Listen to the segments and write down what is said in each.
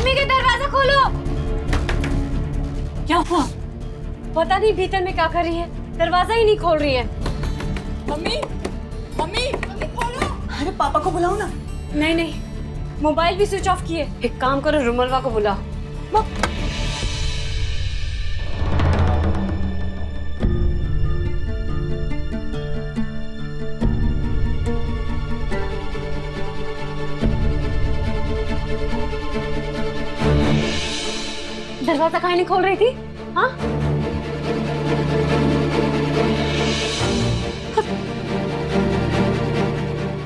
Mummy के दरवाजा खोलो। क्या हुआ? पता नहीं भीतर में क्या कर रही है, दरवाजा ही नहीं खोल रही है। मम्मी मम्मी मम्मी खोलो। अरे पापा को बुलाओ ना। नहीं नहीं, मोबाइल भी स्विच ऑफ किए। एक काम करो, रुमलवा को बुलाओ। दरवाजा काहे नहीं खोल रही थी? हाँ?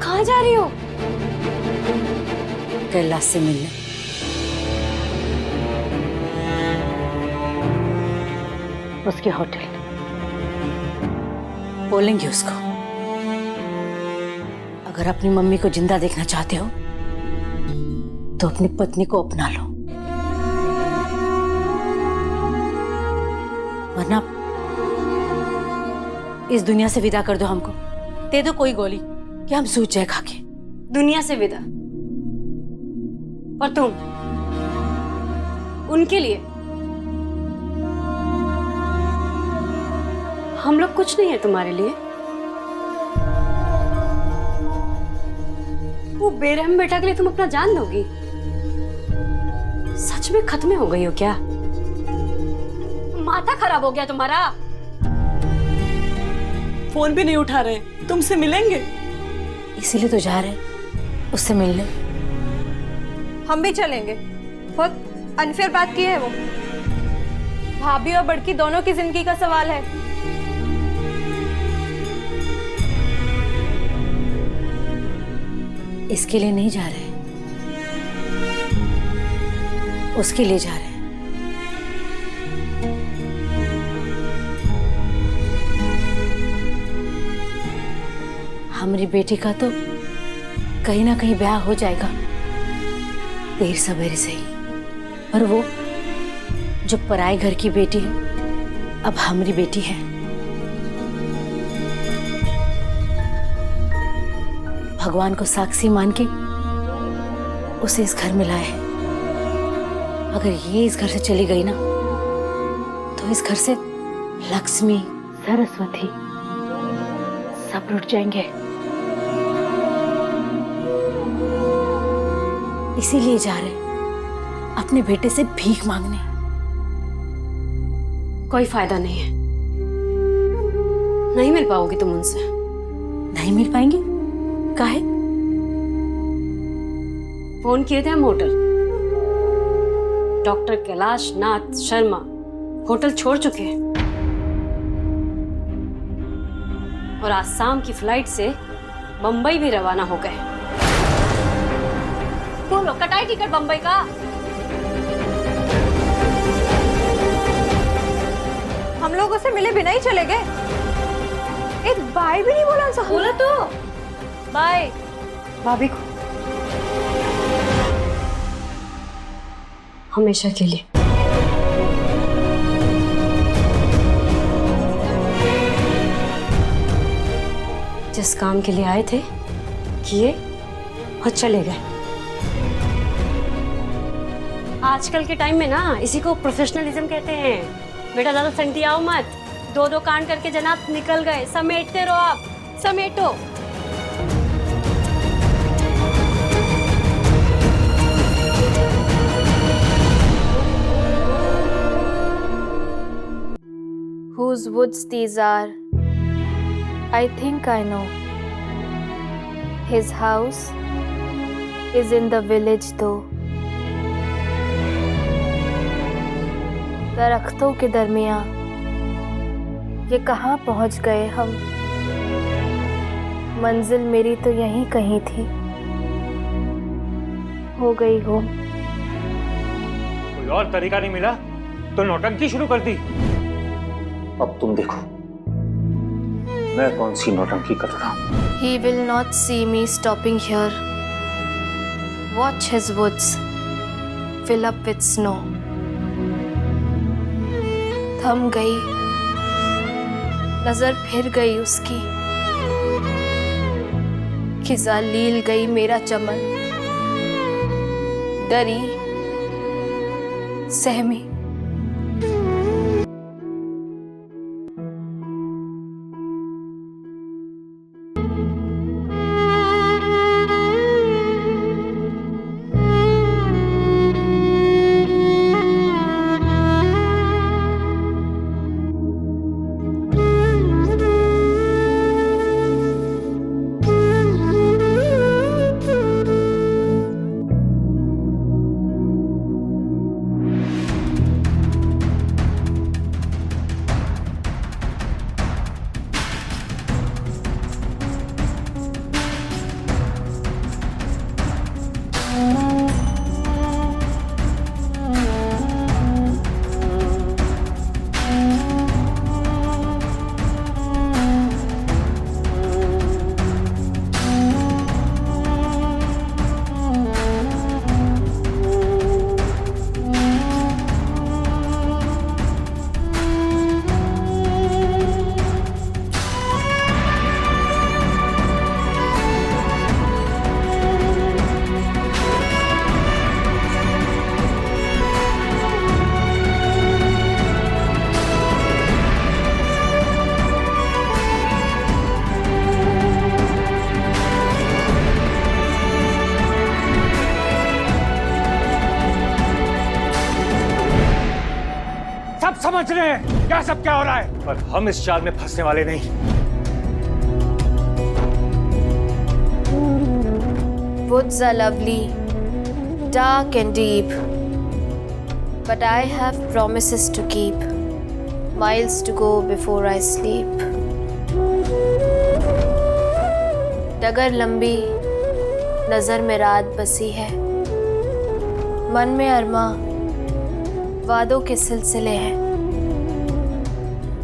कहाँ जा रही हो? कैलाश से मिलने। उसके होटल। बोलेंगे उसको, अगर अपनी मम्मी को जिंदा देखना चाहते हो तो अपनी पत्नी को अपना लो, वरना इस दुनिया से विदा कर दो हमको। दे दो कोई गोली कि हम सूझ जाए खाके। दुनिया से विदा? और तुम उनके लिए? हम लोग कुछ नहीं है तुम्हारे लिए। वो बेरहम बेटा के लिए तुम अपना जान दोगी? सच में खत्म हो गई हो क्या? माथा खराब हो गया तुम्हारा? फोन भी नहीं उठा रहे, तुमसे मिलेंगे? इसीलिए तो जा रहे उससे मिलने। हम भी चलेंगे। बहुत अनफेयर बात की है वो। भाभी और बड़की दोनों की जिंदगी का सवाल है। इसके लिए नहीं जा रहे, उसके लिए जा रहे हैं। हमारी बेटी का तो कहीं ना कहीं ब्याह हो जाएगा, देर सवेरे से ही। पर वो जो पराए घर की बेटी है अब हमारी बेटी है। भगवान को साक्षी मान के उसे इस घर में लाए हैं। अगर ये इस घर से चली गई ना तो इस घर से लक्ष्मी, सरस्वती सब लुट जाएंगे। इसीलिए जा रहे अपने बेटे से भीख मांगने। कोई फायदा नहीं है, नहीं मिल पाओगी तुम उनसे। नहीं मिल पाएंगे? काहे? फोन किए थे हम hotel, doctor Kailash Nath Sharma hotel छोड़ चुके हैं और आज शाम की फ्लाइट से बंबई भी रवाना हो गए। बोलो, कटाई टिकट बंबई का? हम लोग उससे मिले बिना ही चले गए। एक बाय भी नहीं बोला सा। बोला तो बाय भाभी को, हमेशा के लिए। जिस काम के लिए आए थे किए और चले गए। आजकल के टाइम में ना इसी को प्रोफेशनलिज्म कहते हैं। बेटा ज्यादा संटियाओ मत, दो दो कांड करके जनाब निकल गए। समेटते रहो आप, समेटो। Whose woods these are? I think I know. His house is in the village though. दरख्तों के दरमियां ये कहाँ पहुँच गए हम? मंजिल मेरी तो यहीं कहीं थी, हो गई गुम। कोई और तरीका नहीं मिला तो नौटंकी शुरू कर दी। अब तुम देखो मैं कौन सी नौटंकी करता हूँ। He will not see me stopping here. Watch his woods fill up with snow. थम गई, नजर फिर गई उसकी, खिजा लील गई मेरा चमन। डरी सहमी। समझ रहे हैं क्या सब क्या हो रहा है, पर हम इस चाल में फंसने वाले नहीं। Woods are lovely, dark and deep, but I have promises to keep, miles to go before I sleep. डगर लंबी, नजर में रात बसी है, मन में अरमा, वादों के सिलसिले हैं।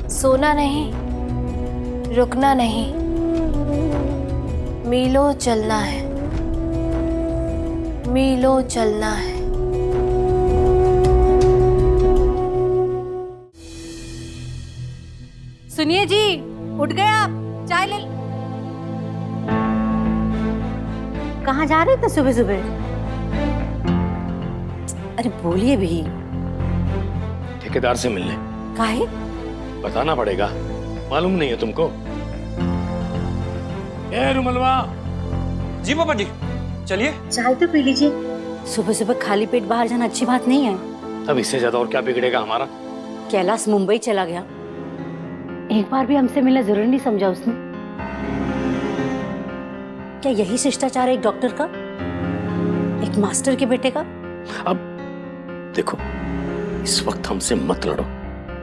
सोना नहीं, रुकना नहीं, मीलों चलना है, मीलों चलना है। सुनिए जी, उठ गए आप? चाय ले। कहाँ जा रहे थे सुबह सुबह? अरे बोलिए भी। ठेकेदार से मिलने। काहे? बताना पड़ेगा, मालूम नहीं है तुमको? ए रुमलवा। जी पापा जी, चलिए। चाय तो पी लीजिए। सुबह सुबह खाली पेट बाहर जाना अच्छी बात नहीं है। अब इससे ज्यादा और क्या बिगड़ेगा हमारा? कैलाश मुंबई चला गया, एक बार भी हमसे मिलना जरूरी नहीं समझा उसने। क्या यही शिष्टाचार है एक डॉक्टर का, एक मास्टर के बेटे का? अब देखो, इस वक्त हमसे मत लड़ो।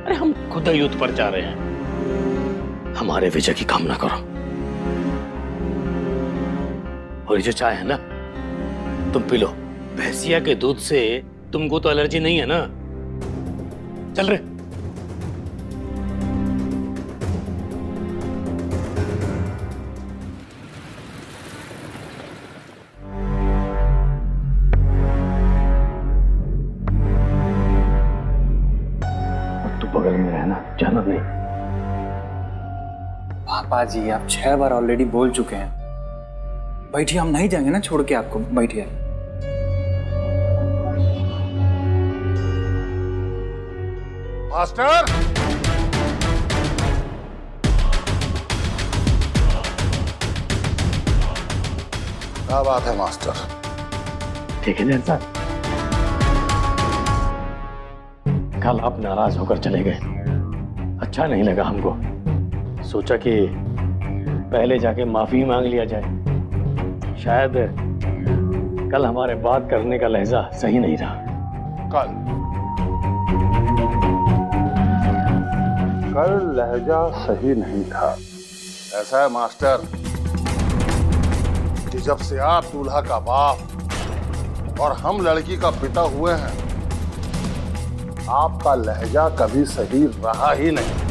अरे हम खुद युद्ध पर जा रहे हैं, हमारे विजय की कामना करो। और ये जो चाय है ना, तुम पी लो। भैंसिया के दूध से तुमको तो एलर्जी नहीं है ना? चल रहे। बगल में रहना, जाना नहीं। पापा जी आप 6 बार ऑलरेडी बोल चुके हैं। बैठिए, हम नहीं जाएंगे ना छोड़ के आपको। बैठिए। मास्टर, क्या बात है मास्टर? ठीक है साहब, कल आप नाराज होकर चले गए, अच्छा नहीं लगा हमको। सोचा कि पहले जाके माफी मांग लिया जाए। शायद कल हमारे बात करने का लहजा सही नहीं रहा। कल लहजा सही नहीं था। ऐसा है मास्टर कि जब से आप दूल्हा का बाप और हम लड़की का पिता हुए हैं, आपका लहजा कभी सही रहा ही नहीं।